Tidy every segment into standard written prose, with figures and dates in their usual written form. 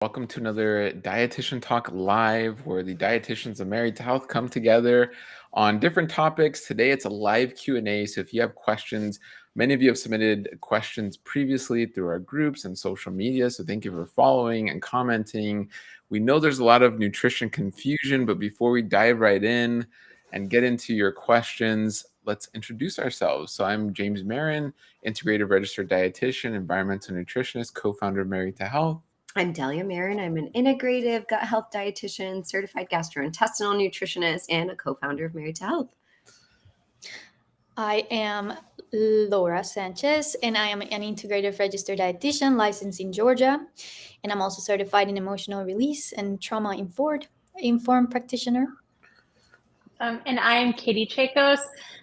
Welcome to another Dietitian Talk Live, where the dietitians of Married to Health come together on different topics. Today it's a live Q&A, so if you have questions, many of you have submitted questions previously through our groups and social media, so thank you for following and commenting. We know there's a lot of nutrition confusion, but before we dive right in and get into your questions, let's introduce ourselves. So I'm James Marin, Integrative Registered Dietitian, Environmental Nutritionist, co-founder of Married to Health. I'm Delia Marin. I'm an integrative gut health dietitian, certified gastrointestinal nutritionist, and a co-founder of Married to Health. I am Laura Sanchez, and I am an integrative registered dietitian licensed in Georgia, and I'm also certified in emotional release and trauma-informed practitioner. And I'm Katie Chakos.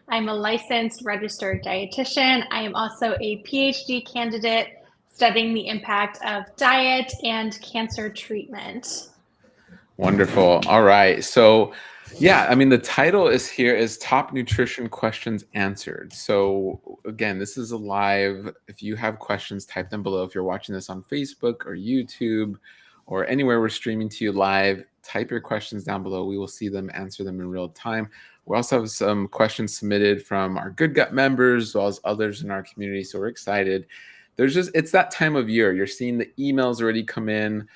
I'm a licensed registered dietitian. I am also a PhD candidate studying the impact of diet and cancer treatment. Wonderful. All right. So, the title is Top Nutrition Questions Answered. So, again, this is a live. If you have questions, type them below. If you're watching this on Facebook or YouTube or anywhere we're streaming to you live, type your questions down below. We will see them, answer them in real time. We also have some questions submitted from our Good Gut members as well as others in our community. So we're excited. It's that time of year. You're seeing the emails already come in,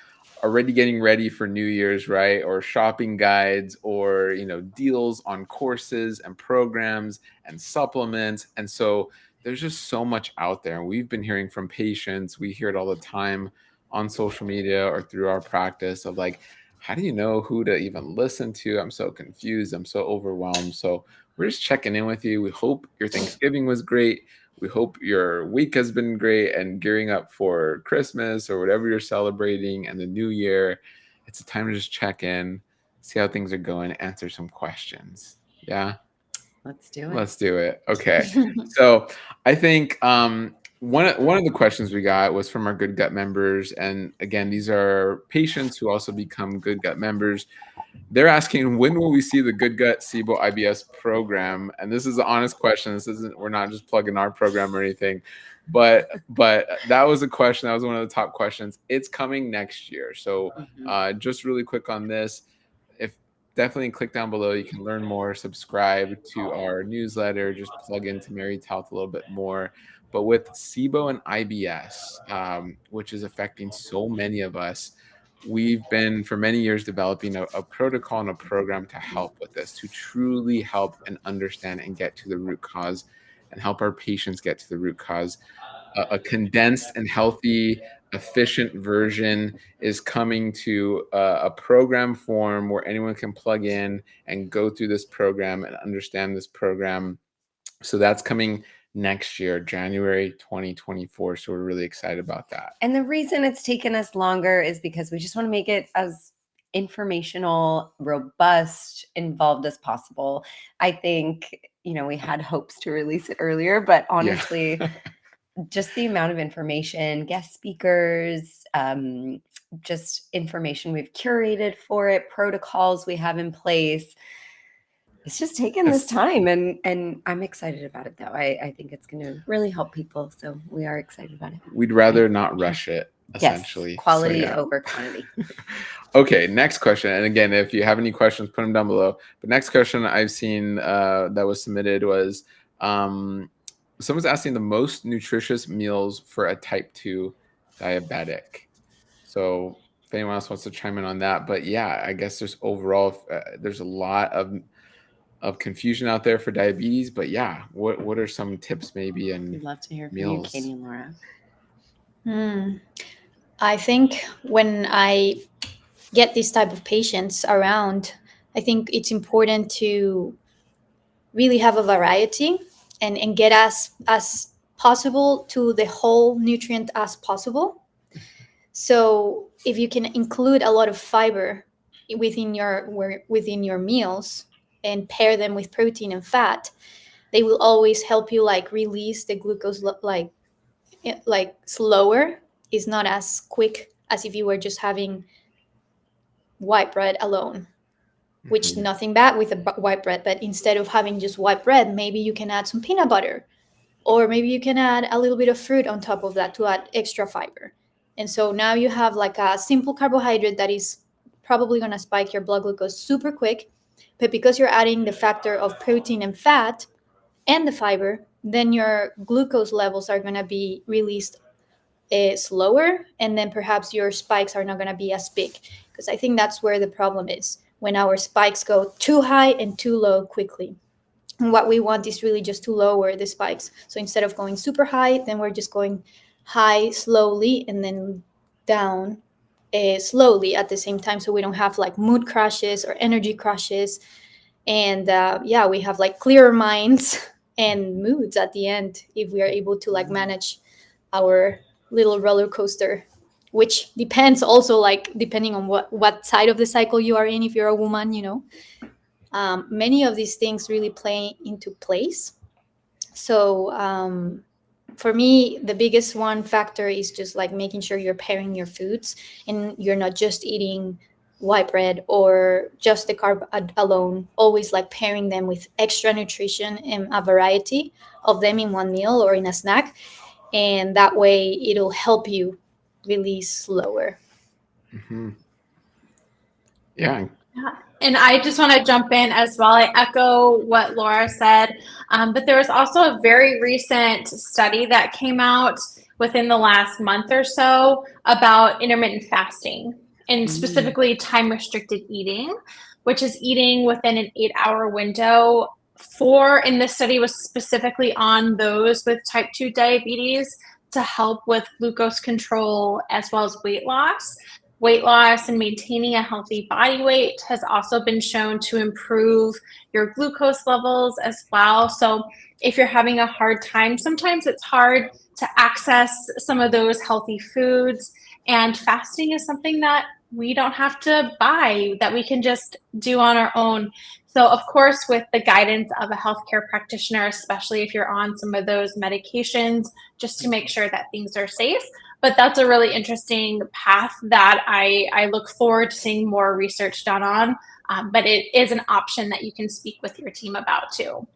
already getting ready for New Year's, right? Or shopping guides or, deals on courses and programs and supplements. And so there's just so much out there. And we've been hearing from patients. We hear it all the time on social media or through our practice of like, how do you know who to even listen to? I'm so confused. I'm so overwhelmed. So we're just checking in with you. We hope your Thanksgiving was great. We hope your week has been great and gearing up for Christmas or whatever you're celebrating and the new year. It's a time to just check in, see how things are going, answer some questions. Yeah? Let's do it. Let's do it. Okay. So I think one of the questions we got was from our Good Gut members. And again, these are patients who also become Good Gut members. They're asking, when will we see the Good Gut SIBO IBS program? And this is an honest question. We're not just plugging our program or anything, but that was a question. That was one of the top questions. It's coming next year. So just really quick on this, definitely click down below. You can learn more, subscribe to our newsletter, just plug into Married to Health a little bit more. But with SIBO and IBS, which is affecting so many of us, we've been for many years developing a protocol and a program to help with this, to truly help and understand and get to the root cause and help our patients get to the root cause. A condensed and healthy, efficient version is coming to a program form where anyone can plug in and go through this program and understand this program. So that's coming next year, January 2024. So we're really excited about that. And the reason it's taken us longer is because we just want to make it as informational, robust, involved as possible. I think, we had hopes to release it earlier, but honestly, just the amount of information, guest speakers, just information we've curated for it, protocols we have in place. It's just taken this time, and I'm excited about it, though. I think it's going to really help people, so we are excited about it. We'd rather not rush it, essentially. Yes, quality over quantity. Okay, next question. And again, if you have any questions, put them down below. But next question I've seen that was submitted was, someone's asking the most nutritious meals for a type 2 diabetic. So if anyone else wants to chime in on that, but yeah, I guess there's overall, there's a lot of confusion out there for diabetes, but yeah, what are some tips maybe and We'd love to hear from meals? you, Katie and Laura. I think when I get this type of patients around, I think it's important to really have a variety and get as possible to the whole nutrient as possible. So if you can include a lot of fiber within your meals and pair them with protein and fat, they will always help you release the glucose slower. It's not as quick as if you were just having white bread alone, which nothing bad with the white bread, but instead of having just white bread, maybe you can add some peanut butter, or maybe you can add a little bit of fruit on top of that to add extra fiber. And so now you have like a simple carbohydrate that is probably going to spike your blood glucose super quick. But because you're adding the factor of protein and fat and the fiber, then your glucose levels are going to be released slower, and then perhaps your spikes are not going to be as big. Because I think that's where the problem is, when our spikes go too high and too low quickly. And what we want is really just to lower the spikes. So instead of going super high, then we're just going high slowly and then down slowly at the same time, so we don't have like mood crashes or energy crashes. And yeah, we have like clearer minds and moods at the end if we are able to like manage our little roller coaster, which depends also, like depending on what side of the cycle you are in. If you're a woman, many of these things really play into place. So for me, the biggest one factor is just like making sure you're pairing your foods, and you're not just eating white bread or just the carb alone. Always like pairing them with extra nutrition and a variety of them in one meal or in a snack, and that way it'll help you release slower. Mm-hmm. Yeah. Yeah. And I just want to jump in as well. I echo what Laura said, but there was also a very recent study that came out within the last month or so about intermittent fasting, and specifically time restricted eating, which is eating within an 8-hour window. And this study was specifically on those with type 2 diabetes to help with glucose control as well as weight loss. Weight loss and maintaining a healthy body weight has also been shown to improve your glucose levels as well. So if you're having a hard time, sometimes it's hard to access some of those healthy foods, and fasting is something that we don't have to buy, that we can just do on our own. So of course, with the guidance of a healthcare practitioner, especially if you're on some of those medications, just to make sure that things are safe. But that's a really interesting path that I look forward to seeing more research done on. But it is an option that you can speak with your team about too.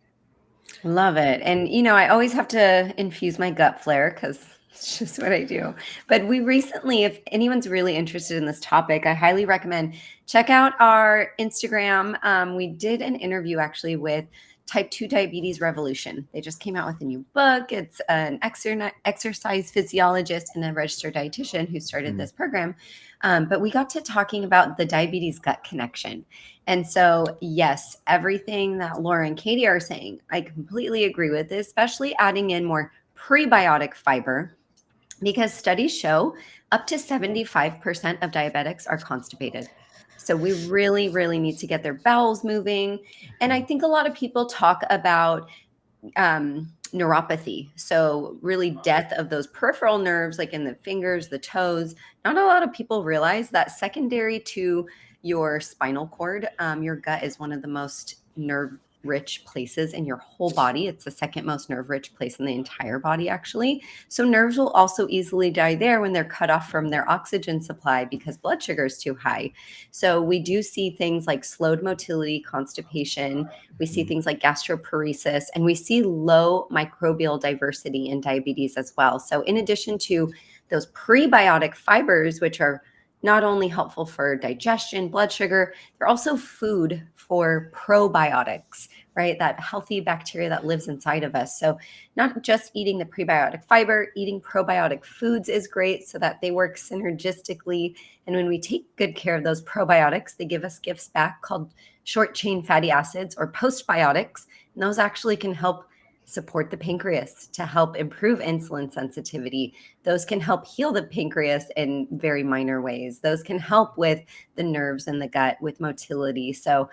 Love it. And, I always have to infuse my gut flare because it's just what I do. But we recently, if anyone's really interested in this topic, I highly recommend check out our Instagram. We did an interview actually with Type 2 Diabetes Revolution. They just came out with a new book. It's an exercise physiologist and a registered dietitian who started this program. But we got to talking about the diabetes gut connection. And so, yes, everything that Laura and Katie are saying, I completely agree with, especially adding in more prebiotic fiber, because studies show up to 75% of diabetics are constipated. So we really, really need to get their bowels moving. And I think a lot of people talk about neuropathy. So really death of those peripheral nerves, like in the fingers, the toes. Not a lot of people realize that secondary to your spinal cord, your gut is one of the most nerve-rich places in your whole body. It's the second most nerve-rich place in the entire body, actually. So nerves will also easily die there when they're cut off from their oxygen supply because blood sugar is too high. So we do see things like slowed motility, constipation. We see things like gastroparesis, and we see low microbial diversity in diabetes as well. So in addition to those prebiotic fibers, which are not only helpful for digestion, blood sugar, they're also food for probiotics, right? That healthy bacteria that lives inside of us. So not just eating the prebiotic fiber, eating probiotic foods is great so that they work synergistically. And when we take good care of those probiotics, they give us gifts back called short chain fatty acids or postbiotics. And those actually can help support the pancreas to help improve insulin sensitivity. Those can help heal the pancreas in very minor ways. Those can help with the nerves in the gut, with motility. So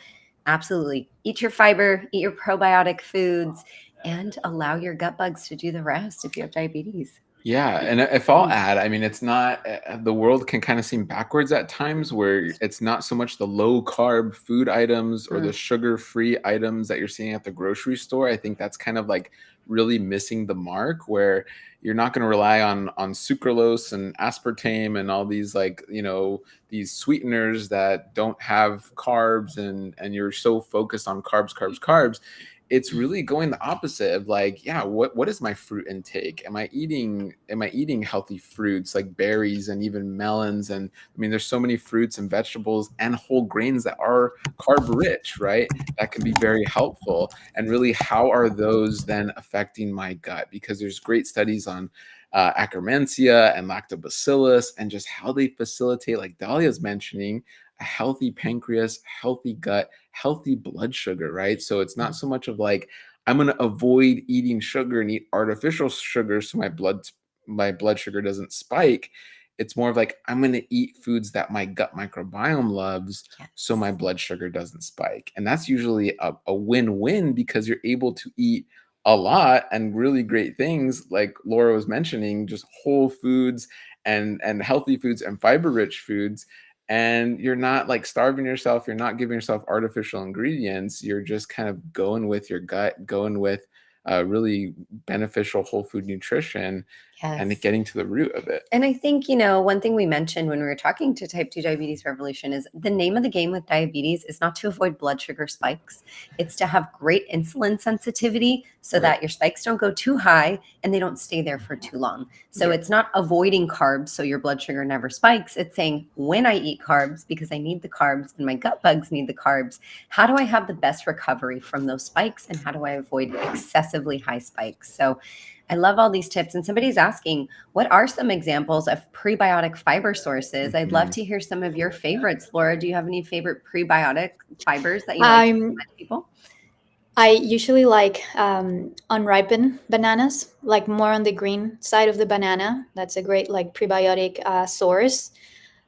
absolutely eat your fiber, eat your probiotic foods, and allow your gut bugs to do the rest if you have diabetes. Yeah, and if I'll add, I mean, it's not the world can kind of seem backwards at times where it's not so much the low carb food items or the sugar-free items that you're seeing at the grocery store. I think that's kind of like really missing the mark, where you're not going to rely on sucralose and aspartame and all these these sweeteners that don't have carbs, and you're so focused on carbs. it's really going the opposite of like, yeah, what is my fruit intake? Am I eating healthy fruits like berries and even melons? And I mean, there's so many fruits and vegetables and whole grains that are carb rich, right? That can be very helpful. And really, how are those then affecting my gut? Because there's great studies on Akkermansia and lactobacillus and just how they facilitate, like Dahlia's mentioning, a healthy pancreas, healthy gut, healthy blood sugar, right? So it's not so much of like, I'm going to avoid eating sugar and eat artificial sugar so my blood sugar doesn't spike. It's more of like, I'm going to eat foods that my gut microbiome loves so my blood sugar doesn't spike. And that's usually a win-win because you're able to eat a lot and really great things like Laura was mentioning, just whole foods and healthy foods and fiber rich foods, and you're not like starving yourself, you're not giving yourself artificial ingredients, you're just kind of going with your gut, going with really beneficial whole food nutrition and Yes. getting to the root of it. And I think, one thing we mentioned when we were talking to Type 2 Diabetes Revolution is the name of the game with diabetes is not to avoid blood sugar spikes. It's to have great insulin sensitivity so Right. that your spikes don't go too high and they don't stay there for too long. So Yeah. it's not avoiding carbs so your blood sugar never spikes. It's saying when I eat carbs, because I need the carbs and my gut bugs need the carbs, how do I have the best recovery from those spikes and how do I avoid excessively high spikes? So I love all these tips. And somebody's asking, what are some examples of prebiotic fiber sources? I'd love to hear some of your favorites. Laura, do you have any favorite prebiotic fibers that you like to recommend to people? I usually like unripened bananas, like more on the green side of the banana. That's a great like prebiotic source.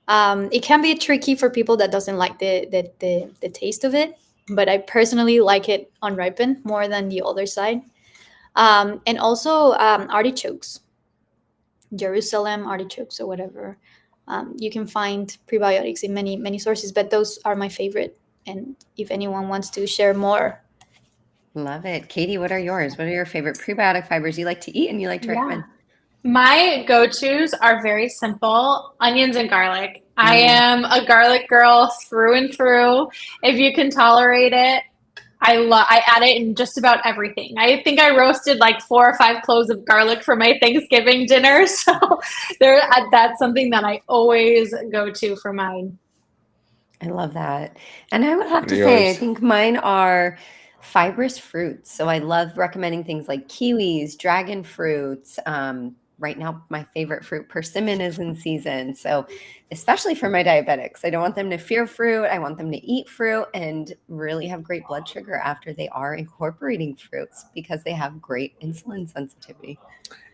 It can be tricky for people that doesn't like the taste of it, but I personally like it unripened more than the other side. And also artichokes, Jerusalem artichokes or whatever. You can find prebiotics in many sources, but those are my favorite. And if anyone wants to share more. Love it. Katie, what are yours? What are your favorite prebiotic fibers you like to eat and you like to recommend? My go-tos are very simple, onions and garlic. I am a garlic girl through and through. If you can tolerate it, I add it in just about everything. I think I roasted like 4 or 5 cloves of garlic for my Thanksgiving dinner. So that's something that I always go to for mine. I love that. And I would have to What are say, I yours? think mine are fibrous fruits. So I love recommending things like kiwis, dragon fruits. Right now, my favorite fruit, persimmon, is in season. So, especially for my diabetics, I don't want them to fear fruit. I want them to eat fruit and really have great blood sugar after they are incorporating fruits because they have great insulin sensitivity.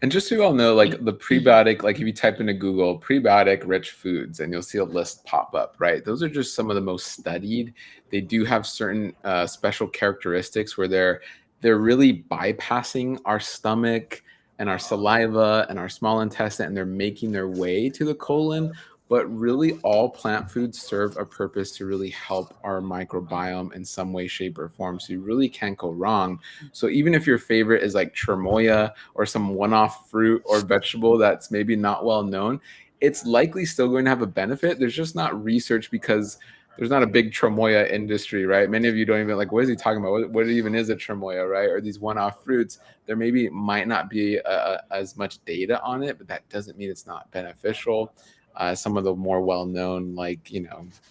And just so you all know, like the prebiotic, like if you type into Google prebiotic rich foods and you'll see a list pop up, right? Those are just some of the most studied. They do have certain special characteristics where they're really bypassing our stomach and our saliva and our small intestine, and they're making their way to the colon. But really, all plant foods serve a purpose to really help our microbiome in some way, shape, or form. So you really can't go wrong. So even if your favorite is like chermoya or some one-off fruit or vegetable that's maybe not well known, it's likely still going to have a benefit. There's just not research because there's not a big chermoya industry, right? Many of you don't even like, what is he talking about? What even is a chermoya, right? Or these one-off fruits, there maybe might not be as much data on it, but that doesn't mean it's not beneficial. Some of the more well-known, like,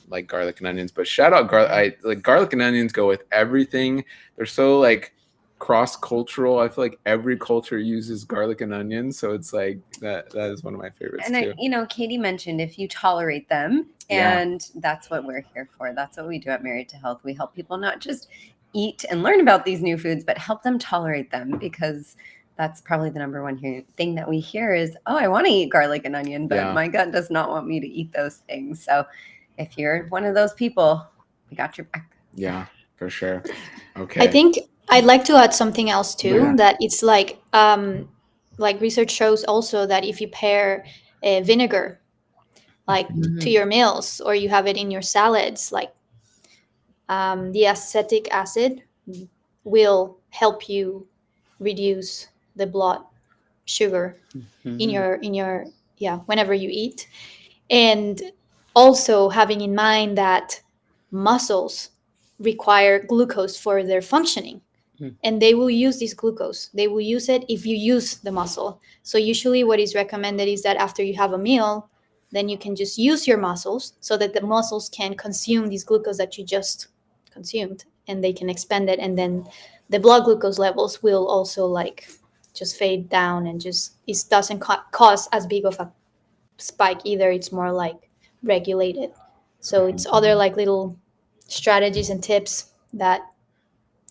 like garlic and onions, but shout out garlic. Like garlic and onions go with everything. They're so like cross-cultural. I feel like every culture uses garlic and onions, so it's like that is one of my favorites And too. Katie mentioned if you tolerate them, Yeah. and that's what we're here for. That's what we do at Married to Health. We help people not just eat and learn about these new foods, but help them tolerate them because that's probably the number one thing that we hear is, oh, I want to eat garlic and onion, but Yeah. my gut does not want me to eat those things. So if you're one of those people, we got your back. Yeah, for sure. Okay. I think I'd like to add something else too, Yeah. that it's like research shows also that if you pair vinegar like to your meals or you have it in your salads, like the acetic acid will help you reduce the blood sugar in your whenever you eat. And also having in mind that muscles require glucose for their functioning. And they will use this glucose. They will use it if you use the muscle. So usually what is recommended is that after you have a meal, then you can just use your muscles so that the muscles can consume this glucose that you just consumed, and they can expend it. And then the blood glucose levels will also like just fade down, and just it doesn't cause as big of a spike either. It's more like regulated. So it's other like little strategies and tips that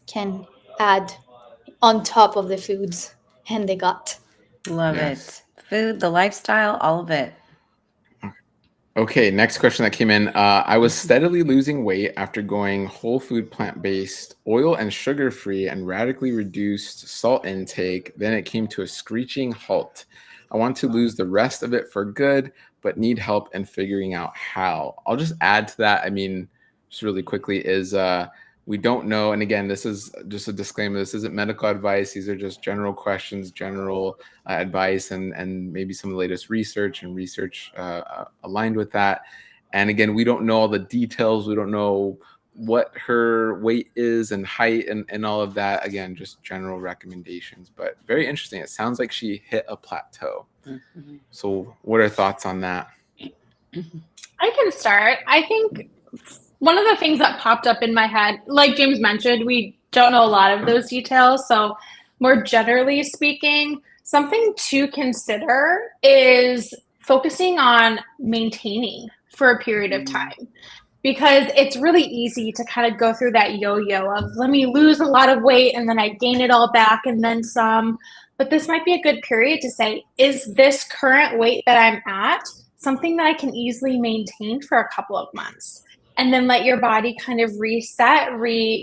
can add on top of the foods and the gut. Love Yes. it. Food, the lifestyle, all of it. Okay, next question that came in. I was steadily losing weight after going whole food plant-based, oil and sugar-free, and radically reduced salt intake. Then it came to a screeching halt. I want to lose the rest of it for good, but need help in figuring out how. I'll just add to that. I mean, just really quickly is we don't know. And again, this is just a disclaimer. This isn't medical advice. These are just general questions, general advice, and maybe some of the latest research aligned with that. And again, we don't know all the details. We don't know what her weight is and height and all of that. Again, just general recommendations, but very interesting. It sounds like she hit a plateau. Mhm. So what are thoughts on that? I can start. I think one of the things that popped up in my head, like James mentioned, we don't know a lot of those details. So, more generally speaking, something to consider is focusing on maintaining for a period of time. Because it's really easy to kind of go through that yo-yo of let me lose a lot of weight and then I gain it all back and then some. But this might be a good period to say, is this current weight that I'm at something that I can easily maintain for a couple of months? And then let your body kind of reset,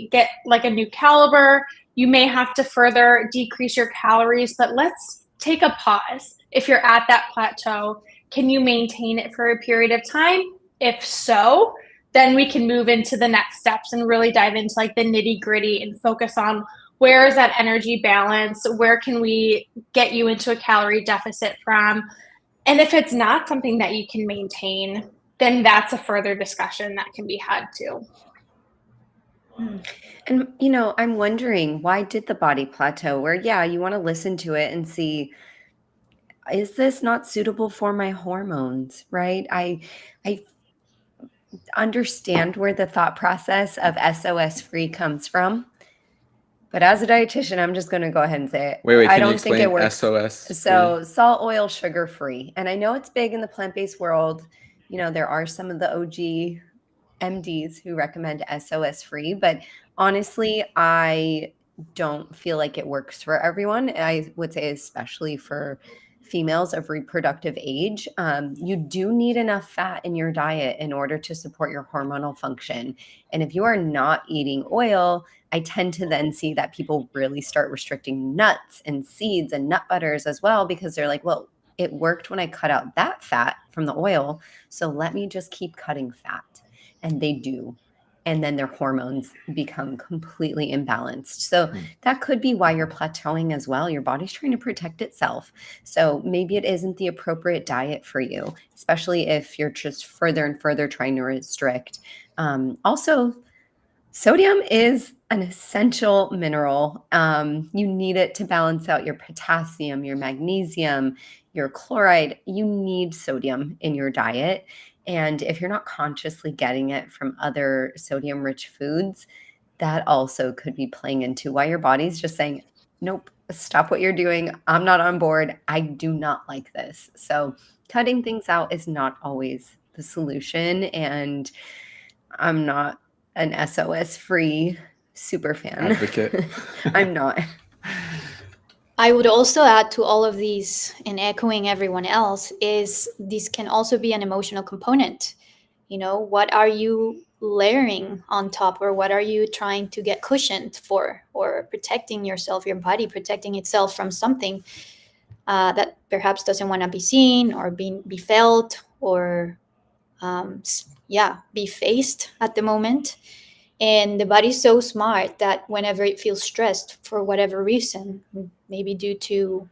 get like a new caliber. You may have to further decrease your calories, but let's take a pause. If you're at that plateau, can you maintain it for a period of time? If so, then we can move into the next steps and really dive into like the nitty gritty and focus on where is that energy balance? Where can we get you into a calorie deficit from? And if it's not something that you can maintain, then that's a further discussion that can be had too. And, I'm wondering, why did the body plateau? Where, yeah, you want to listen to it and see, is this not suitable for my hormones, right? I understand where the thought process of SOS free comes from. But as a dietitian, I'm just going to go ahead and say it. Wait, I can you don't think it explain works. SOS? So salt, oil, sugar free. And I know it's big in the plant-based world. There are some of the OG MDs who recommend SOS free, but honestly, I don't feel like it works for everyone. I would say, especially for females of reproductive age, you do need enough fat in your diet in order to support your hormonal function. And if you are not eating oil, I tend to then see that people really start restricting nuts and seeds and nut butters as well, because they're like, well, it worked when I cut out that fat from the oil, so let me just keep cutting fat. And they do. And then their hormones become completely imbalanced. So that could be why you're plateauing as well. Your body's trying to protect itself. So maybe it isn't the appropriate diet for you, especially if you're just further and further trying to restrict. Also, sodium is an essential mineral. You need it to balance out your potassium, your magnesium, your chloride. You need sodium in your diet. And if you're not consciously getting it from other sodium-rich foods, that also could be playing into why your body's just saying, nope, stop what you're doing. I'm not on board. I do not like this. So cutting things out is not always the solution. And I'm not an SOS-free super fan. Advocate. I'm not. I would also add to all of these, and echoing everyone else, is this can also be an emotional component. What are you layering on top, or what are you trying to get cushioned for, or protecting yourself, your body protecting itself from something that perhaps doesn't want to be seen or be felt, or be faced at the moment. And the body's so smart that whenever it feels stressed for whatever reason, maybe due to,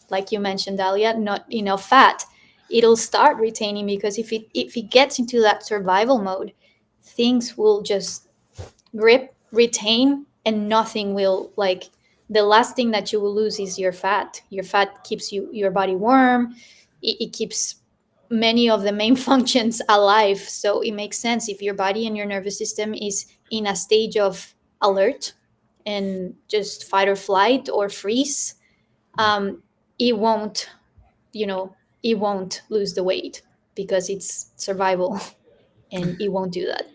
like you mentioned, Dalia, not enough fat, it'll start retaining, because if it gets into that survival mode, things will just retain and nothing will, like, the last thing that you will lose is your fat. Your fat keeps your body warm. It keeps many of the main functions alive. So it makes sense if your body and your nervous system is in a stage of alert and just fight or flight or freeze, it won't, it won't lose the weight because it's survival and it won't do that.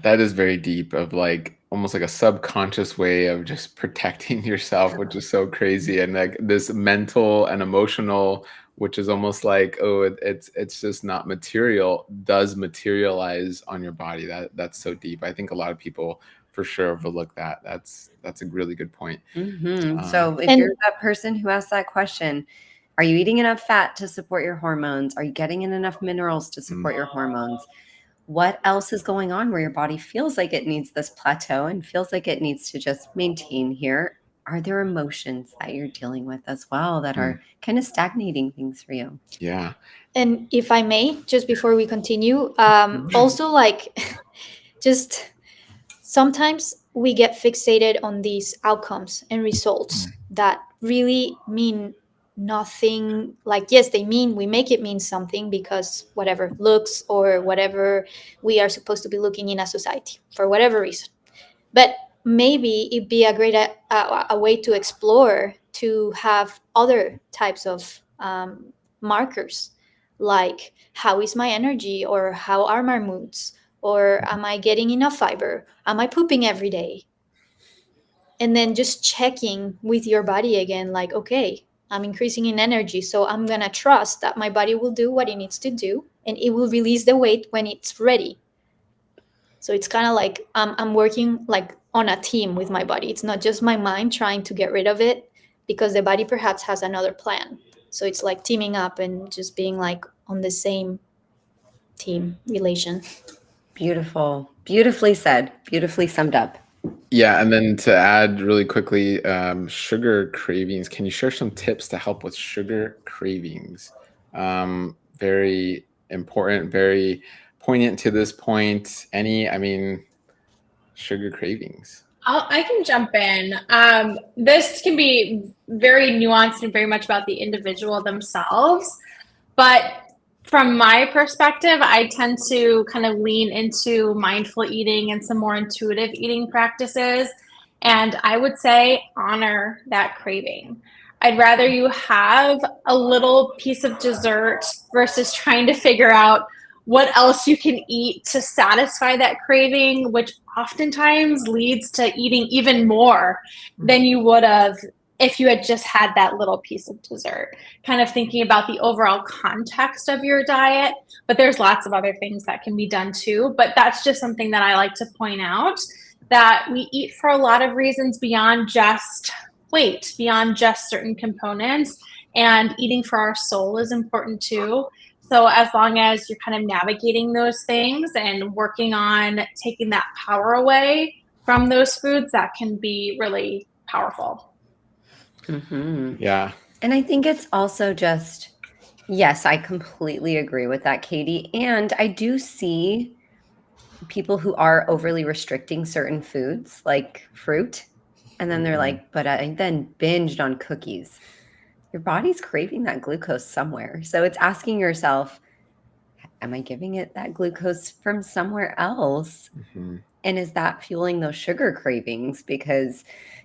That is very deep, of like almost like a subconscious way of just protecting yourself, which is so crazy. And like this mental and emotional, which is almost like, oh, it's just not material, does materialize on your body. That's so deep. I think a lot of people for sure overlook that. That's a really good point. So if you're that person who asked that question, are you eating enough fat to support your hormones? Are you getting in enough minerals to support your hormones? What else is going on where your body feels like it needs this plateau and feels like it needs to just maintain here? Are there emotions that you're dealing with as well that are kind of stagnating things for you? Yeah. And if I may, just before we continue, also, like, just sometimes we get fixated on these outcomes and results that really mean nothing. Like, yes, they mean, we make it mean something because whatever looks or whatever we are supposed to be looking in a society for whatever reason. But maybe it'd be a great a way to explore, to have other types of markers, like how is my energy, or how are my moods, or am I getting enough fiber, am I pooping every day? And then just checking with your body again, like, okay, I'm increasing in energy, so I'm gonna trust that my body will do what it needs to do and it will release the weight when it's ready. So it's kind of like I'm working like on a team with my body. It's not just my mind trying to get rid of it, because the body perhaps has another plan. So it's like teaming up and just being like on the same team relation. Beautiful. Beautifully said. Beautifully summed up. Yeah, and then to add really quickly, sugar cravings. Can you share some tips to help with sugar cravings? Very important, very poignant to this point. Sugar cravings. I can jump in. This can be very nuanced and very much about the individual themselves. But from my perspective, I tend to kind of lean into mindful eating and some more intuitive eating practices. And I would say honor that craving. I'd rather you have a little piece of dessert versus trying to figure out what else you can eat to satisfy that craving, which oftentimes leads to eating even more than you would have if you had just had that little piece of dessert. Kind of thinking about the overall context of your diet, but there's lots of other things that can be done too. But that's just something that I like to point out, that we eat for a lot of reasons beyond just weight, beyond just certain components, and eating for our soul is important too. So as long as you're kind of navigating those things and working on taking that power away from those foods, that can be really powerful. Yeah. And I think it's also just, yes, I completely agree with that, Katie. And I do see people who are overly restricting certain foods like fruit. And then they're like, but I then binged on cookies. Your body's craving that glucose somewhere. So it's asking yourself, am I giving it that glucose from somewhere else? And is that fueling those sugar cravings? Because,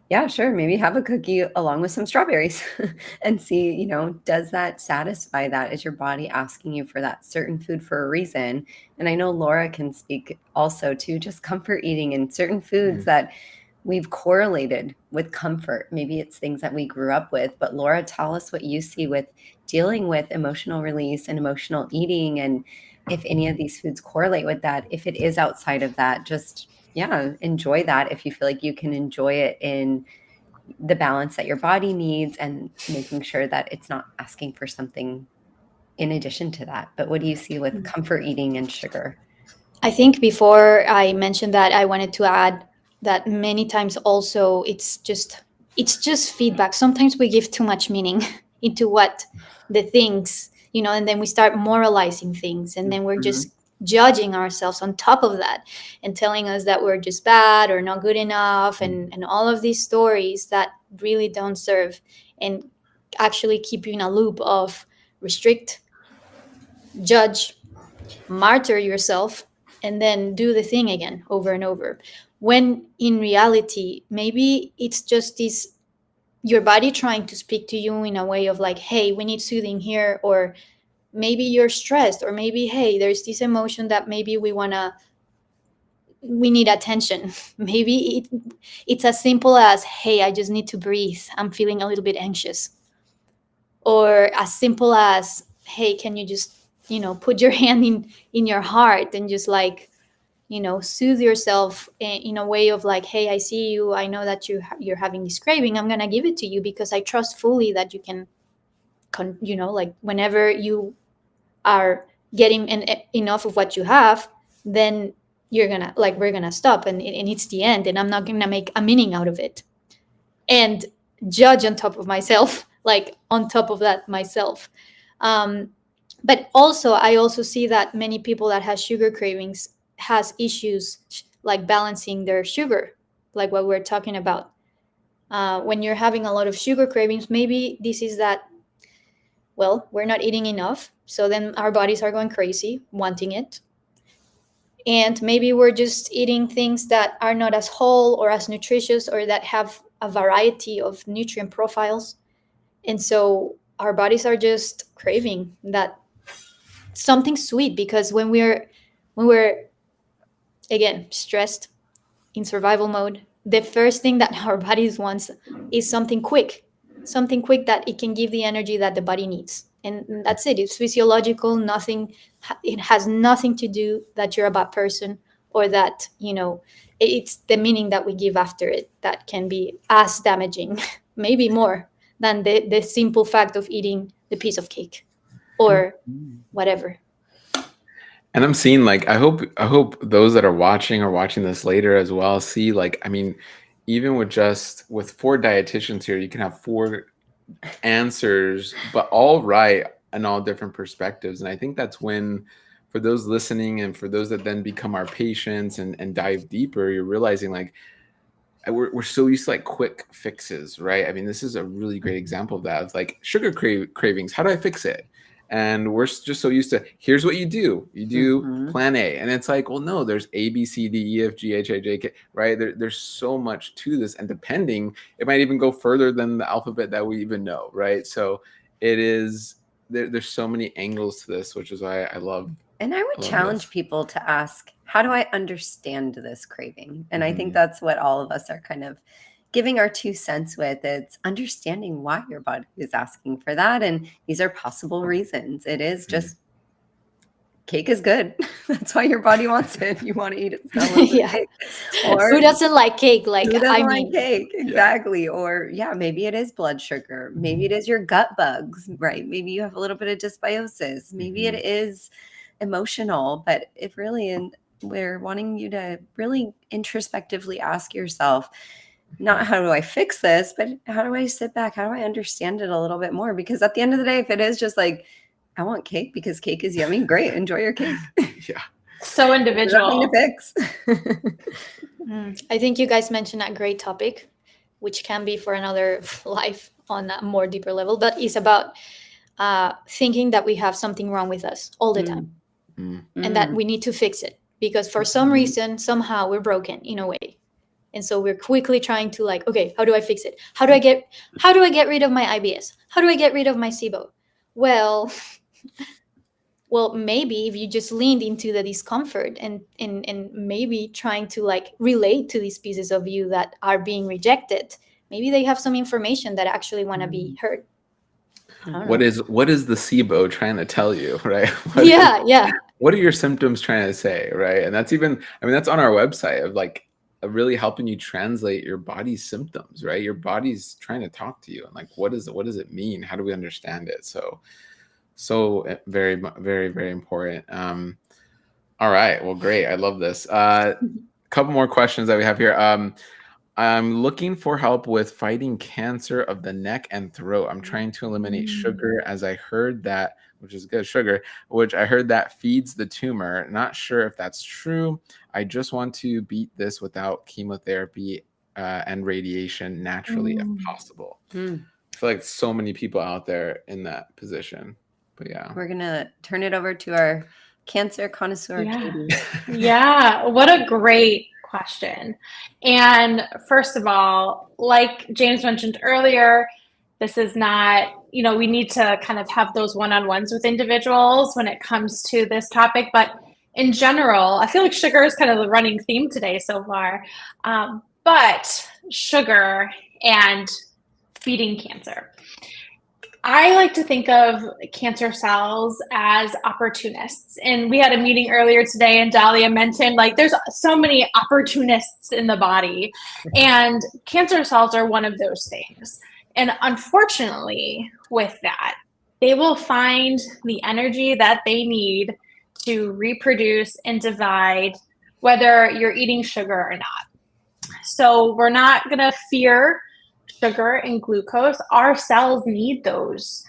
yeah, sure, maybe have a cookie along with some strawberries and see, does that satisfy that? Is your body asking you for that certain food for a reason? And I know Laura can speak also to just comfort eating and certain foods that we've correlated with comfort. Maybe it's things that we grew up with. But Laura, tell us what you see with dealing with emotional release and emotional eating, and if any of these foods correlate with that. If it is outside of that, just enjoy that if you feel like you can enjoy it in the balance that your body needs, and making sure that it's not asking for something in addition to that. But what do you see with comfort eating and sugar? I think before I mentioned that, I wanted to add that many times also it's just feedback. Sometimes we give too much meaning into what the things, and then we start moralizing things, and then we're just judging ourselves on top of that and telling us that we're just bad or not good enough, and all of these stories that really don't serve and actually keep you in a loop of restrict, judge, martyr yourself, and then do the thing again over and over. When in reality, maybe it's just this your body trying to speak to you in a way of like, hey, we need soothing here, or maybe you're stressed, or maybe, hey, there's this emotion that maybe we need attention. Maybe it's as simple as, hey, I just need to breathe, I'm feeling a little bit anxious. Or as simple as, hey, can you just put your hand in your heart and just like soothe yourself in a way of like, hey, I see you, I know that you're having this craving, I'm gonna give it to you because I trust fully that you can like whenever you are getting enough of what you have, then we're gonna stop, and it's the end, and I'm not gonna make a meaning out of it and judge on top of myself, like on top of that myself. But also I also see that many people that has sugar cravings has issues like balancing their sugar, like what we're talking about. When you're having a lot of sugar cravings, maybe this is that, well, we're not eating enough, so then our bodies are going crazy wanting it, and maybe we're just eating things that are not as whole or as nutritious or that have a variety of nutrient profiles, and so our bodies are just craving that something sweet, because when we're again stressed, in survival mode, the first thing that our bodies wants is something quick that it can give the energy that the body needs, and that's it. It's physiological. Nothing, it has nothing to do that you're a bad person, or that it's the meaning that we give after it that can be as damaging maybe more than the simple fact of eating the piece of cake or whatever. And I'm seeing like I hope those that are watching this later as well see, like, I mean, even with 4 dietitians here, you can have 4 answers, but all right and all different perspectives. And I think that's when, for those listening and for those that then become our patients and dive deeper, you're realizing like we're so used to like quick fixes, right? I mean, this is a really great example of that. It's like sugar cravings. How do I fix it? And we're just so used to, here's what you do. You do plan A. And it's like, well, no, there's A, B, C, D, E, F, G, H, I, J, K, right? There's so much to this. And depending, it might even go further than the alphabet that we even know, right? So it is, there's so many angles to this, which is why I love. And I would challenge people to ask, how do I understand this craving? And I think that's what all of us are kind of giving our 2 cents with. It's understanding why your body is asking for that. And these are possible reasons. It is just cake is good. That's why your body wants it. You want to eat it. Yeah. Cake. Or who doesn't like cake? Like, who doesn't I like mean, cake? Exactly. Yeah. Or maybe it is blood sugar. Maybe it is your gut bugs, right? Maybe you have a little bit of dysbiosis. Maybe it is emotional. But if really, we're wanting you to really introspectively ask yourself, not how do I fix this, but how do I sit back? How do I understand it a little bit more? Because at the end of the day, if it is just like, I want cake because cake is yummy, great, enjoy your cake. Yeah. So individual. Nothing to fix. I think you guys mentioned a great topic, which can be for another life on a more deeper level, but it's about thinking that we have something wrong with us all the time, and that we need to fix it because for some reason, somehow we're broken in a way. And so we're quickly trying to like, okay, how do I fix it? How do I get rid of my IBS? How do I get rid of my SIBO? Well, maybe if you just leaned into the discomfort and maybe trying to like relate to these pieces of you that are being rejected, maybe they have some information that actually want to be heard. What is the SIBO trying to tell you, right? Yeah. What are your symptoms trying to say, right? And that's even, I mean, that's on our website of like really helping you translate your body's symptoms, right? Your body's trying to talk to you, and like, what does it mean? How do we understand it? So very, very, very important. All right, well, great. I love this. Couple more questions that we have here. I'm looking for help with fighting cancer of the neck and throat. I'm trying to eliminate sugar as I heard that which is good, sugar, which I heard that feeds the tumor. Not sure if that's true. I just want to beat this without chemotherapy and radiation naturally if possible. I feel like so many people out there in that position. But yeah. We're going to turn it over to our cancer connoisseur, Katie. Yeah, what a great question. And first of all, like James mentioned earlier, this is not, we need to kind of have those one-on-ones with individuals when it comes to this topic. But in general, I feel like sugar is kind of the running theme today so far. But sugar and feeding cancer. I like to think of cancer cells as opportunists. And we had a meeting earlier today, and Dahlia mentioned, like, there's so many opportunists in the body. And cancer cells are one of those things. And unfortunately, with that, they will find the energy that they need to reproduce and divide, whether you're eating sugar or not. So we're not going to fear sugar and glucose. Our cells need those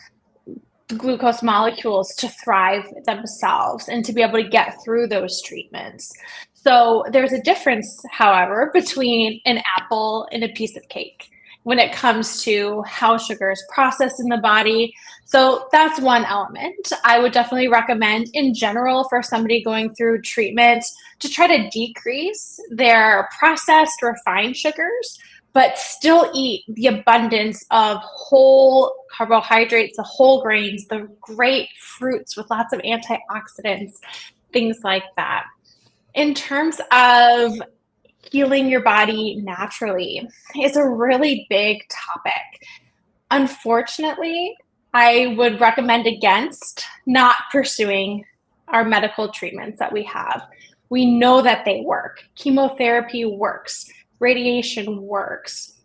glucose molecules to thrive themselves and to be able to get through those treatments. So there's a difference, however, between an apple and a piece of cake when it comes to how sugar is processed in the body. So that's one element. I would definitely recommend in general for somebody going through treatment to try to decrease their processed refined sugars, but still eat the abundance of whole carbohydrates, the whole grains, the great fruits with lots of antioxidants, things like that. In terms of healing your body naturally, is a really big topic. Unfortunately, I would recommend against not pursuing our medical treatments that we have. We know that they work. Chemotherapy works. Radiation works.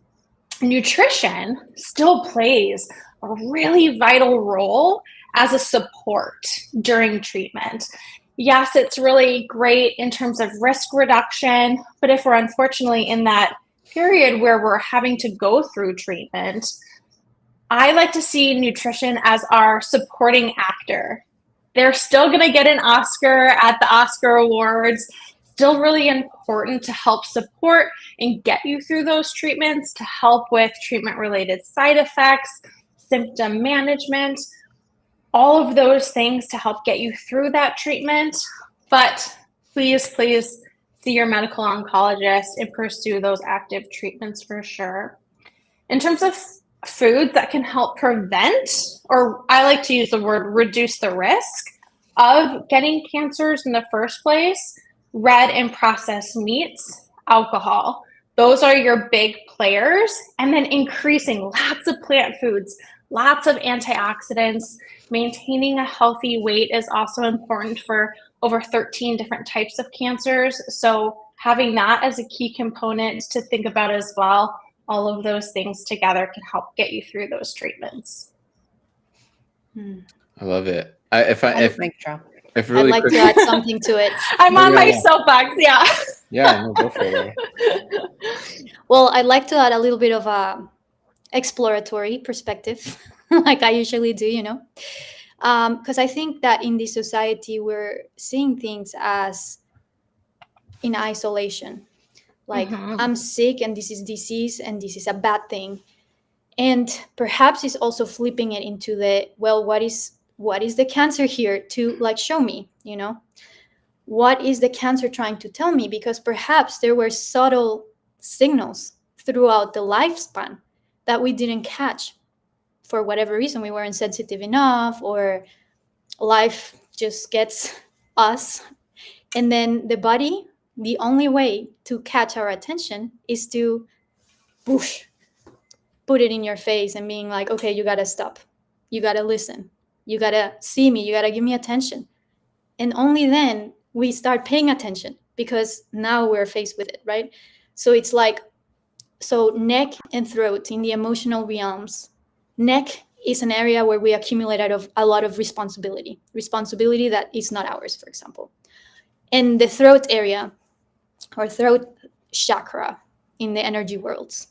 Nutrition still plays a really vital role as a support during treatment. Yes, it's really great in terms of risk reduction, but if we're unfortunately in that period where we're having to go through treatment, I like to see nutrition as our supporting actor. They're still going to get an Oscar at the Oscar Awards. Still really important to help support and get you through those treatments, to help with treatment-related side effects, symptom management, all of those things to help get you through that treatment. But please, please see your medical oncologist and pursue those active treatments for sure. In terms of foods that can help prevent, or I like to use the word reduce the risk of getting cancers in the first place, red and processed meats, alcohol. Those are your big players. And then increasing lots of plant foods, lots of antioxidants. Maintaining a healthy weight is also important for over 13 different types of cancers. So having that as a key component to think about as well, all of those things together can help get you through those treatments. I love it. I'd like to add something to it. I'm on my soapbox, yeah. Yeah, no, go for it. Well, I'd like to add a little bit of a exploratory perspective, like I usually do, because I think that in this society, we're seeing things as in isolation. Like, I'm sick and this is disease and this is a bad thing. And perhaps it's also flipping it into the, well, what is the cancer here to show me, what is the cancer trying to tell me? Because perhaps there were subtle signals throughout the lifespan that we didn't catch for whatever reason. We weren't sensitive enough, or life just gets us. And then the body, the only way to catch our attention is to whoosh, put it in your face and being like, okay, you got to stop. You got to listen. You got to see me. You got to give me attention. And only then we start paying attention, because now we're faced with it, right? So it's like, so neck and throat in the emotional realms. Neck is an area where we accumulate a lot of responsibility that is not ours, for example. And the throat area, or throat chakra in the energy worlds,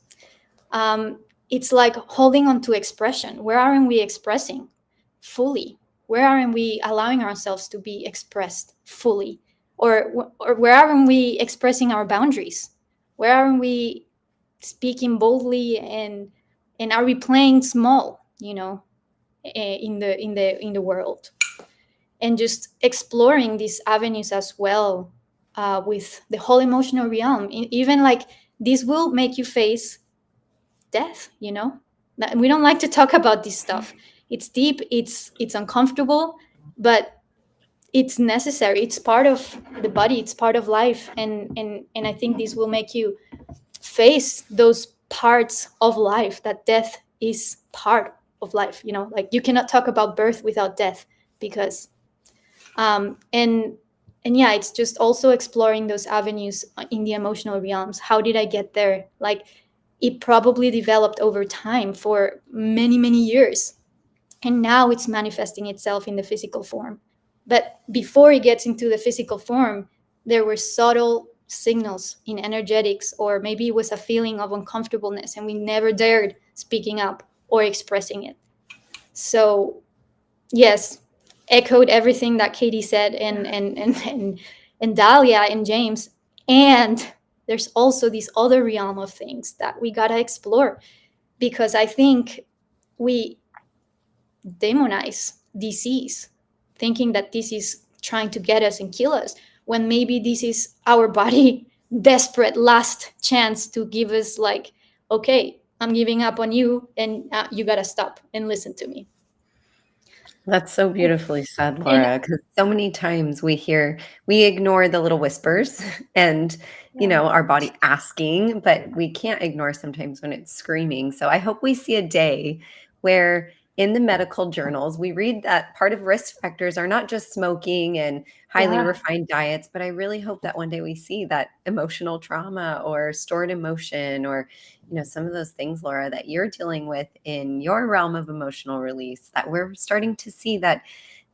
it's like holding on to expression. Where aren't we expressing fully? where aren't we allowing ourselves to be expressed fully? Or where aren't we expressing our boundaries? Where aren't we speaking boldly, and are we playing small, in the world? And just exploring these avenues as well, with the whole emotional realm. Even like this will make you face death. We don't like to talk about this stuff. It's deep, it's uncomfortable, but it's necessary. It's part of the body, it's part of life. And I think this will make you face those parts of life, that death is part of life. Like you cannot talk about birth without death, because and yeah, it's just also exploring those avenues in the emotional realms. How did I get there? Like, it probably developed over time for many, many years, and now it's manifesting itself in the physical form. But before it gets into the physical form, there were subtle signals in energetics, or maybe it was a feeling of uncomfortableness and we never dared speaking up or expressing it. So yes, echoed everything that Katie said, and Dahlia and James. And there's also this other realm of things that we gotta explore, because I think we demonize disease, thinking that this is trying to get us and kill us, when maybe this is our body desperate last chance to give us, like, okay, I'm giving up on you, and you gotta stop and listen to me. That's so beautifully said, Laura, because so many times we ignore the little whispers and, our body asking, but we can't ignore sometimes when it's screaming. So I hope we see a day where in the medical journals, we read that part of risk factors are not just smoking and highly refined diets, but I really hope that one day we see that emotional trauma or stored emotion, or some of those things, Laura, that you're dealing with in your realm of emotional release, that we're starting to see that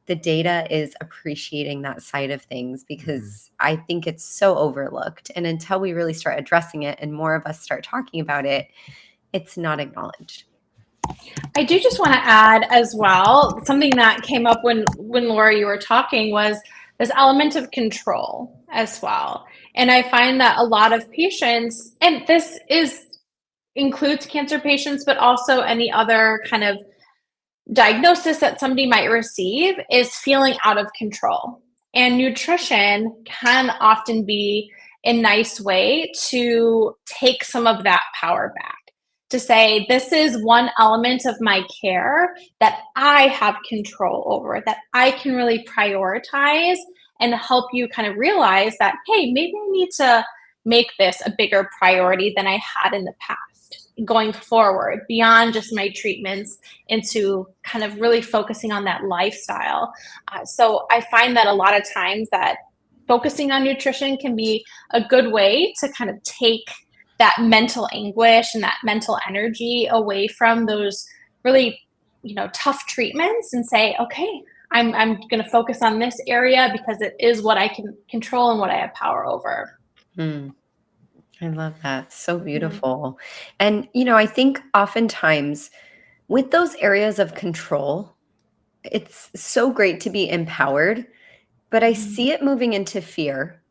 the data is appreciating that side of things, because I think it's so overlooked. And until we really start addressing it and more of us start talking about it, it's not acknowledged. I do just want to add as well, something that came up when Laura, you were talking, was this element of control as well. And I find that a lot of patients, and this includes cancer patients, but also any other kind of diagnosis that somebody might receive, is feeling out of control. And nutrition can often be a nice way to take some of that power back, to say, this is one element of my care that I have control over, that I can really prioritize, and help you kind of realize that, hey, maybe I need to make this a bigger priority than I had in the past, going forward, beyond just my treatments, into kind of really focusing on that lifestyle. So I find that a lot of times that focusing on nutrition can be a good way to kind of take that mental anguish and that mental energy away from those really, tough treatments, and say, okay, I'm going to focus on this area because it is what I can control and what I have power over. I love that. So beautiful. And, I think oftentimes with those areas of control, it's so great to be empowered, but I see it moving into fear.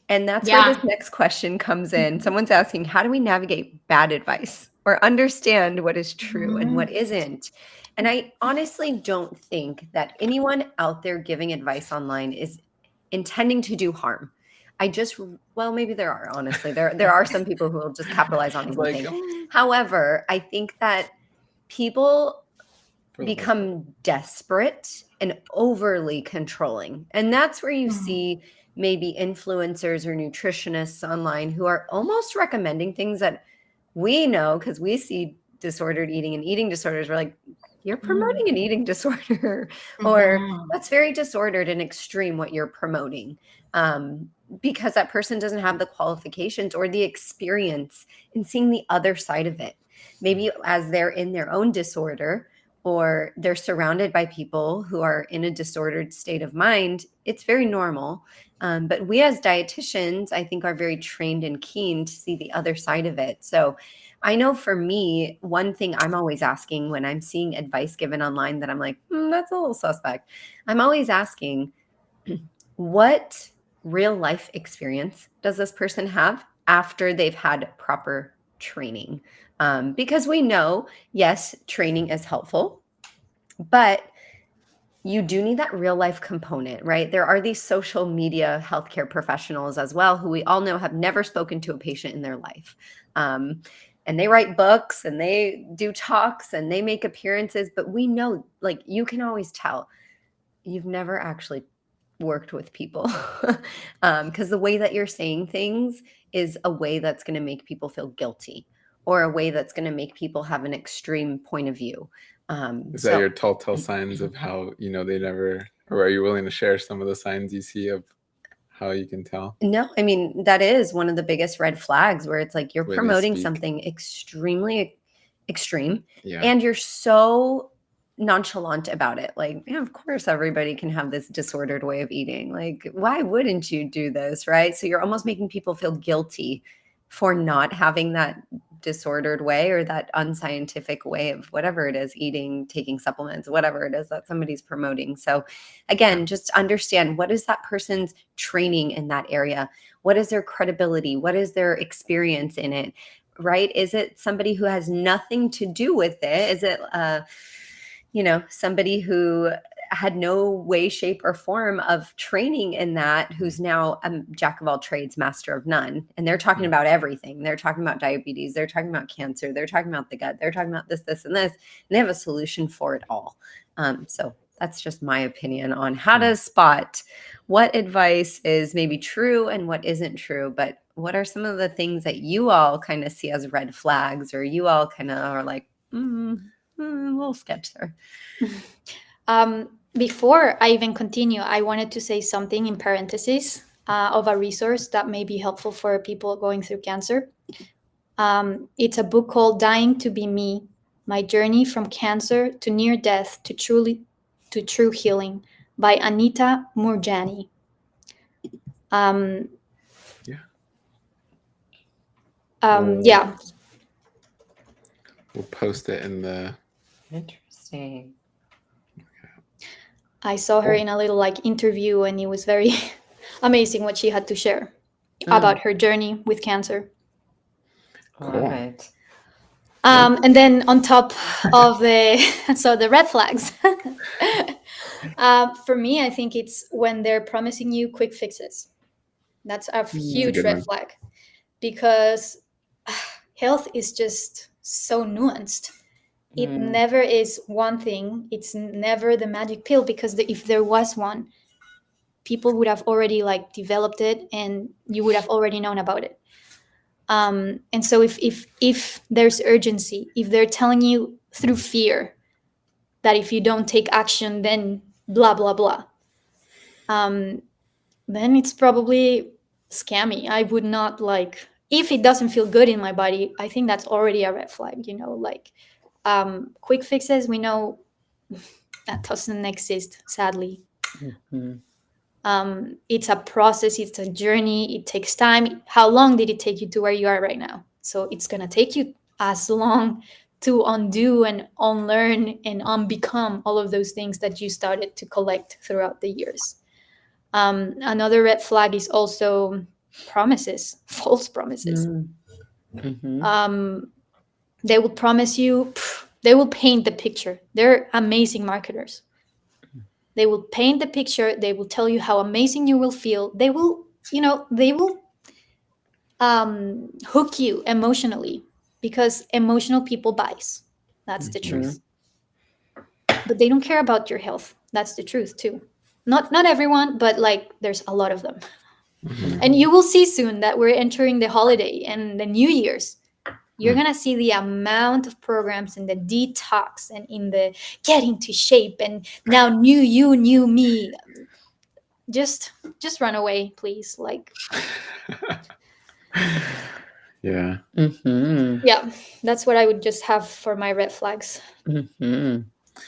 And that's where this next question comes in. Someone's asking, how do we navigate bad advice or understand what is true and what isn't? And I honestly don't think that anyone out there giving advice online is intending to do harm. Maybe there are, honestly. There are some people who will just capitalize on something. However, I think that people become desperate and overly controlling. And that's where you see maybe influencers or nutritionists online who are almost recommending things that we know, because we see disordered eating and eating disorders. We're like, you're promoting an eating disorder, or that's very disordered and extreme what you're promoting, because that person doesn't have the qualifications or the experience in seeing the other side of it. Maybe as they're in their own disorder, or they're surrounded by people who are in a disordered state of mind, it's very normal. But we as dietitians, I think, are very trained and keen to see the other side of it. So I know for me, one thing I'm always asking when I'm seeing advice given online that I'm like, that's a little suspect. I'm always asking, what real life experience does this person have after they've had proper training? Because we know, yes, training is helpful, but you do need that real life component, right? There are these social media healthcare professionals as well, who we all know have never spoken to a patient in their life. And they write books and they do talks and they make appearances, but we know, like, you can always tell you've never actually worked with people because the way that you're saying things is a way that's going to make people feel guilty, or a way that's going to make people have an extreme point of view. Is that your telltale signs of how they never, or are you willing to share some of the signs you see of how you can tell? No, I mean, that is one of the biggest red flags, where it's like you're Way they promoting speak. something extremely extreme, Yeah. and you're so nonchalant about it. Like, yeah, of course everybody can have this disordered way of eating. Like, why wouldn't you do this, right? So you're almost making people feel guilty for not having that disordered way, or that unscientific way of whatever it is, eating, taking supplements, whatever it is that somebody's promoting. So again, just understand, what is that person's training in that area? What is their credibility? What is their experience in it? Right? Is it somebody who has nothing to do with it? Is it somebody who had no way, shape, or form of training in that, who's now a jack of all trades, master of none? And they're talking about everything. They're talking about diabetes. They're talking about cancer. They're talking about the gut. They're talking about this, this, and this. And they have a solution for it all. So that's just my opinion on how to spot what advice is maybe true and what isn't true. But what are some of the things that you all kind of see as red flags, or you all kind of are like, a little sketch there? Before I even continue, I wanted to say something in parentheses of a resource that may be helpful for people going through cancer. It's a book called Dying to Be Me: My Journey from Cancer to Near Death to True Healing by Anita Moorjani. Yeah. We'll post it in the... Interesting. I saw her in a little interview, and it was very amazing what she had to share about her journey with cancer. Cool. Love it. And then on top of the red flags, for me, I think it's when they're promising you quick fixes. That's a huge red flag, because health is just so nuanced. It never is one thing. It's never the magic pill, because if there was one, people would have already developed it, and you would have already known about it. And so if there's urgency, if they're telling you through fear that if you don't take action, then blah, blah, blah, then it's probably scammy. I would not if it doesn't feel good in my body, I think that's already a red flag, quick fixes, we know that doesn't exist, sadly. It's a process, it's a journey, it takes time. How long did it take you to where you are right now? So it's going to take you as long to undo and unlearn and unbecome all of those things that you started to collect throughout the years. Another red flag is also promises, false promises. They will promise you, they will paint the picture. They're amazing marketers. They will paint the picture. They will tell you how amazing you will feel. They will hook you emotionally, because emotional people buys. That's the truth. But they don't care about your health. That's the truth too. Not everyone, but there's a lot of them. And you will see soon that we're entering the holiday and the New Year's. You're going to see the amount of programs in the detox and in the get into shape and now new you, new me. Just run away, please. Yeah. Yeah, that's what I would just have for my red flags.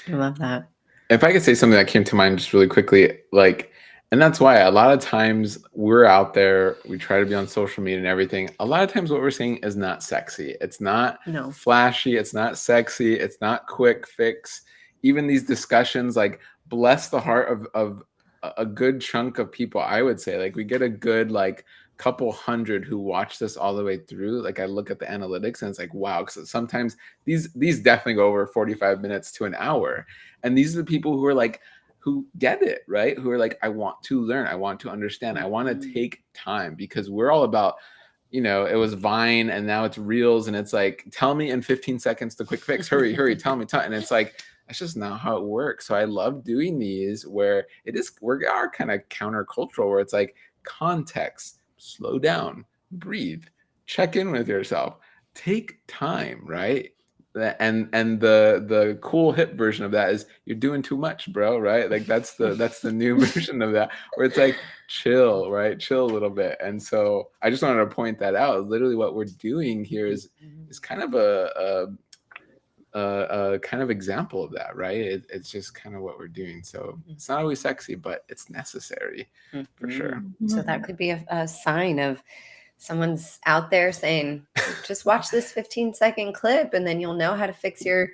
I love that. If I could say something that came to mind just really quickly, like, and that's why a lot of times we're out there, we try to be on social media and everything. A lot of times what we're saying is not sexy. It's not No. flashy. It's not sexy. It's not quick fix. Even these discussions, like, bless the heart of a good chunk of people, I would say. Like, we get a good, like, couple hundred who watch this all the way through. Like, I look at the analytics and it's like, wow, because sometimes these definitely go over 45 minutes to an hour. And these are the people who are like, who get it, right? Who are like, I want to learn. I want to understand. I want to take time, because we're all about, it was Vine and now it's Reels. And it's like, tell me in 15 seconds the quick fix. Hurry, hurry, tell me. And it's like, that's just not how it works. So I love doing these where we are kind of countercultural, where it's like context, slow down, breathe, check in with yourself, take time, right? And the cool hip version of that is, you're doing too much, bro, right? Like, that's the new version of that, where it's like, chill, right? Chill a little bit. And so I just wanted to point that out. Literally what we're doing here is kind of a kind of example of that, right? It's just kind of what we're doing. So it's not always sexy, but it's necessary for sure. So that could be a sign of someone's out there saying, just watch this 15-second clip and then you'll know how to fix your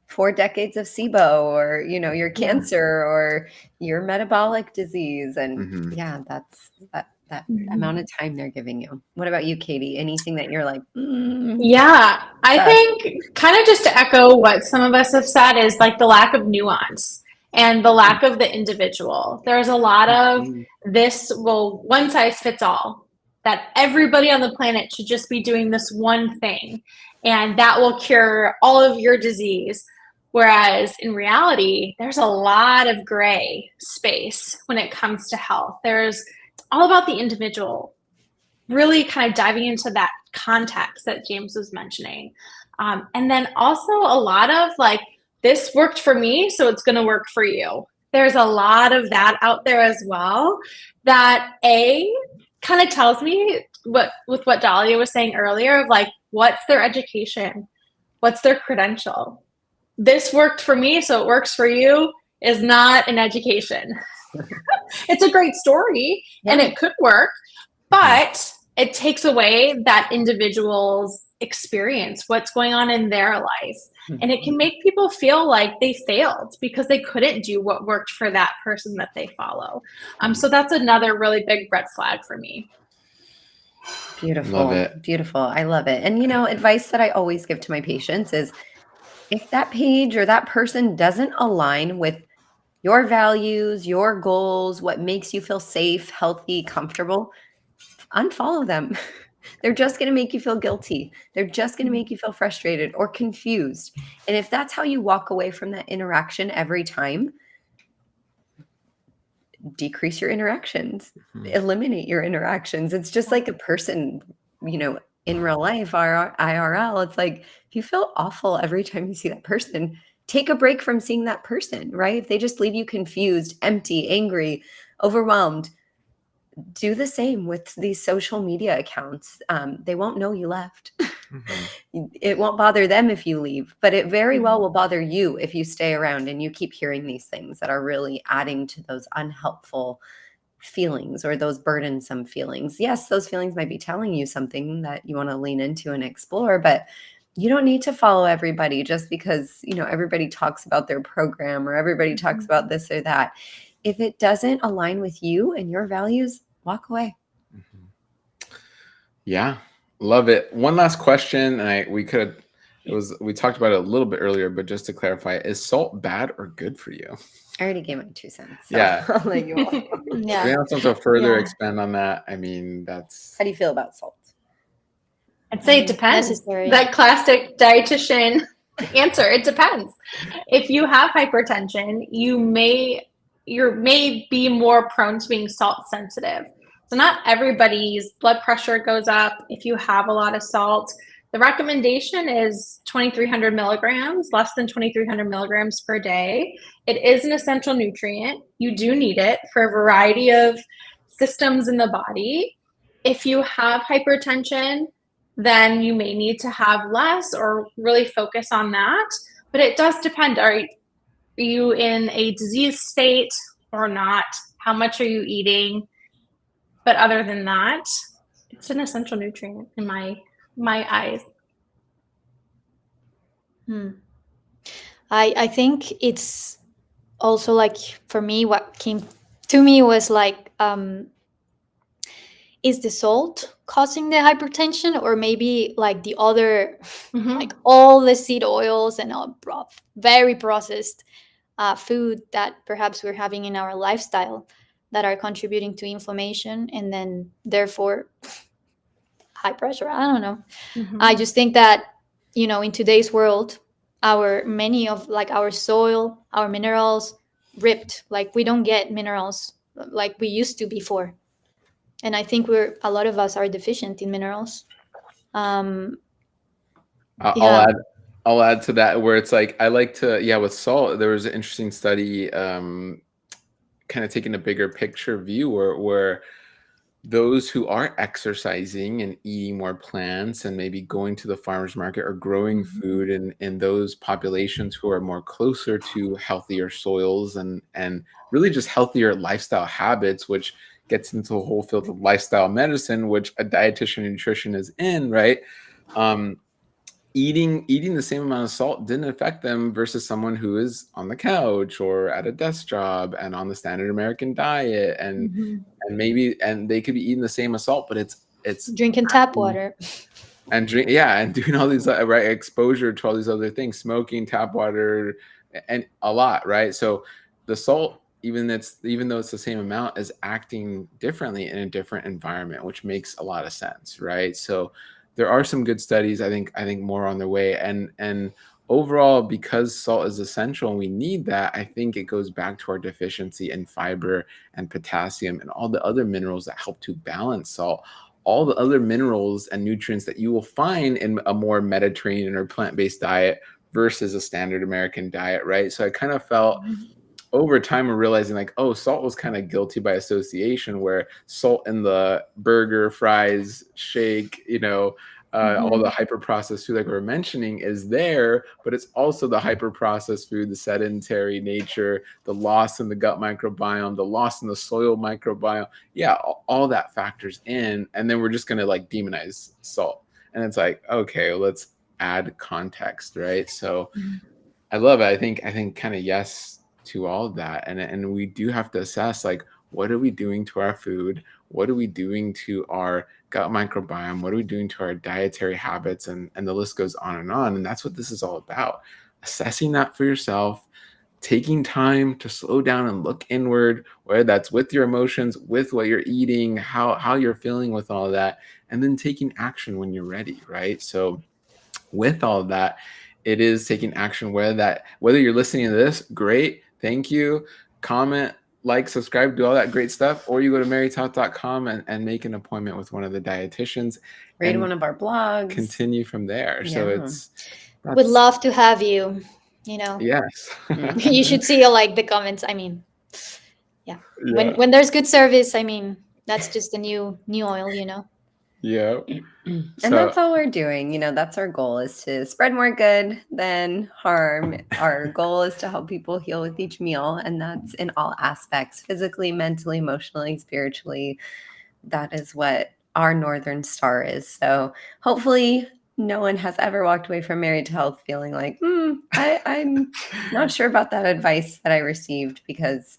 4 decades of SIBO, or, your cancer, or your metabolic disease. And that's that amount of time they're giving you. What about you, Katie? Anything that you're like, Yeah, I think, kind of just to echo what some of us have said, is like the lack of nuance and the lack of the individual. There's a lot of this, one size fits all, that everybody on the planet should just be doing this one thing and that will cure all of your disease. Whereas in reality, there's a lot of gray space when it comes to health. It's all about the individual, really kind of diving into that context that James was mentioning. And then also a lot of like, this worked for me, so it's going to work for you. There's a lot of that out there as well, that kind of tells me with what Dahlia was saying earlier, of like, what's their education? What's their credential? This worked for me, so it works for you is not an education. It's a great story and it could work, but it takes away that individual's experience, what's going on in their life. And it can make people feel like they failed because they couldn't do what worked for that person that they follow. So that's another really big red flag for me. Beautiful. Love it. Beautiful. I love it. And, advice that I always give to my patients is, if that page or that person doesn't align with your values, your goals, what makes you feel safe, healthy, comfortable, unfollow them. They're just going to make you feel guilty. They're just going to make you feel frustrated or confused. And if that's how you walk away from that interaction every time, decrease your interactions, eliminate your interactions. It's just like a person, in real life, IRL. It's like, if you feel awful every time you see that person, take a break from seeing that person, right? If they just leave you confused, empty, angry, overwhelmed, do the same with these social media accounts. They won't know you left. It won't bother them if you leave, but it very well will bother you if you stay around and you keep hearing these things that are really adding to those unhelpful feelings or those burdensome feelings. Yes, those feelings might be telling you something that you want to lean into and explore, but you don't need to follow everybody just because, everybody talks about their program or everybody talks about this or that. If it doesn't align with you and your values, walk away. Yeah, love it. One last question, and we talked about it a little bit earlier, but just to clarify, is salt bad or good for you? I already gave my 2 cents. So Yeah. I'll let you all. Yeah. If you want to further expand on that, I mean, that's. How do you feel about salt? I'd say it depends. Necessary. That classic dietitian answer, it depends. If you have hypertension, you may be more prone to being salt sensitive. So not everybody's blood pressure goes up if you have a lot of salt. The recommendation is 2,300 milligrams, less than 2,300 milligrams per day. It is an essential nutrient. You do need it for a variety of systems in the body. If you have hypertension, then you may need to have less or really focus on that. But it does depend. you in a disease state or not? How much are you eating? But other than that, it's an essential nutrient in my eyes. I think it's also like, for me, what came to me was like, is the salt causing the hypertension, or maybe like the other, like all the seed oils and all very processed food that perhaps we're having in our lifestyle that are contributing to inflammation and then therefore high pressure. I don't know. I just think that, in today's world, many of like our soil, our minerals ripped. Like we don't get minerals like we used to before. And I think a lot of us are deficient in minerals. I'll Yeah. add I'll add to that, where it's like, I like to, with salt, there was an interesting study, kind of taking a bigger picture view, where those who are exercising and eating more plants and maybe going to the farmer's market or growing food in those populations who are more closer to healthier soils and really just healthier lifestyle habits, which gets into the whole field of lifestyle medicine, which a dietitian and nutrition is in, right? Eating the same amount of salt didn't affect them versus someone who is on the couch or at a desk job and on the standard American diet, and they could be eating the same salt, but it's Drinking tap water. and doing all these right exposure to all these other things, smoking, tap water, and a lot, right? So the salt, even though it's the same amount, is acting differently in a different environment, which makes a lot of sense, right? So there are some good studies, I think more on their way, and overall, because salt is essential and we need that, I think it goes back to our deficiency in fiber and potassium and all the other minerals that help to balance salt, all the other minerals and nutrients that you will find in a more Mediterranean or plant-based diet versus a standard American diet, right? So I kind of felt over time we're realizing like, oh, salt was kind of guilty by association, where salt in the burger, fries, shake, all the hyper processed food like we were mentioning is there, but it's also the hyper processed food, the sedentary nature, the loss in the gut microbiome, the loss in the soil microbiome. Yeah, all that factors in. And then we're just going to like demonize salt. And it's like, okay, let's add context, right? So I love it. I think kind of yes to all of that. And we do have to assess, like, what are we doing to our food? What are we doing to our gut microbiome? What are we doing to our dietary habits? And the list goes on. And that's what this is all about. Assessing that for yourself, taking time to slow down and look inward, whether that's with your emotions, with what you're eating, how you're feeling with all of that, and then taking action when you're ready, right? So with all of that, it is taking action, whether you're listening to this, great, thank you, comment, like, subscribe, do all that great stuff, or you go to marytalk.com and make an appointment with one of the dietitians. Read one of our blogs. Continue from there. Yeah. So would love to have you, Yes. You should see like the comments. I mean, yeah. When there's good service, I mean, that's just the new oil, Yeah. And that's all we're doing. That's our goal, is to spread more good than harm. Our goal is to help people heal with each meal. And that's in all aspects, physically, mentally, emotionally, spiritually. That is what our Northern Star is. So hopefully no one has ever walked away from Married to Health feeling like, I'm not sure about that advice that I received, because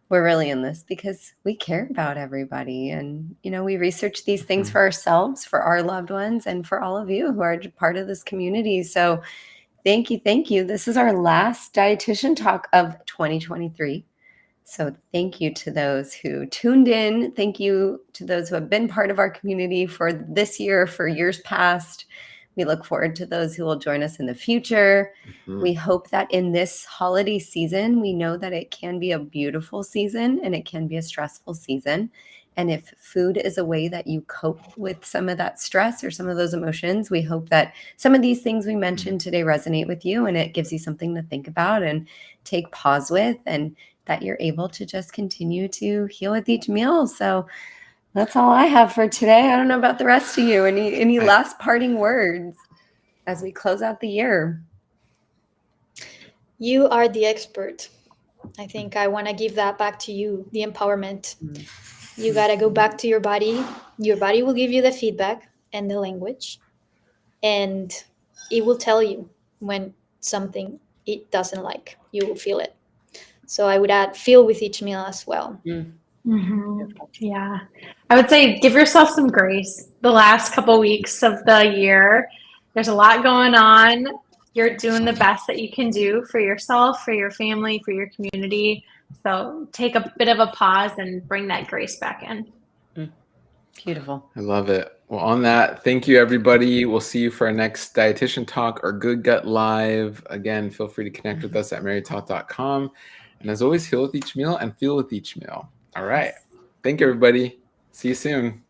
we're really in this because we care about everybody. And, we research these things for ourselves, for our loved ones, and for all of you who are part of this community. So thank you. Thank you. This is our last dietitian talk of 2023. So thank you to those who tuned in. Thank you to those who have been part of our community for this year, for years past. We look forward to those who will join us in the future. We hope that in this holiday season, we know that it can be a beautiful season and it can be a stressful season. And if food is a way that you cope with some of that stress or some of those emotions, we hope that some of these things we mentioned today resonate with you, and it gives you something to think about and take pause with, and that you're able to just continue to heal with each meal. So that's all I have for today. I don't know about the rest of you. Any last parting words as we close out the year? You are the expert. I think I want to give that back to you, the empowerment. You got to go back to your body. Your body will give you the feedback and the language, and it will tell you when something it doesn't like. You will feel it. So I would add feel with each meal as well. Yeah. I would say give yourself some grace. The last couple weeks of the year, there's a lot going on. You're doing the best that you can do for yourself, for your family, for your community. So take a bit of a pause and bring that grace back in. Beautiful. I love it. Well, on that, thank you, everybody. We'll see you for our next Dietitian Talk or Good Gut Live. Again, feel free to connect with us at marytalk.com. And as always, heal with each meal and feel with each meal. All right. Thank you, everybody. See you soon.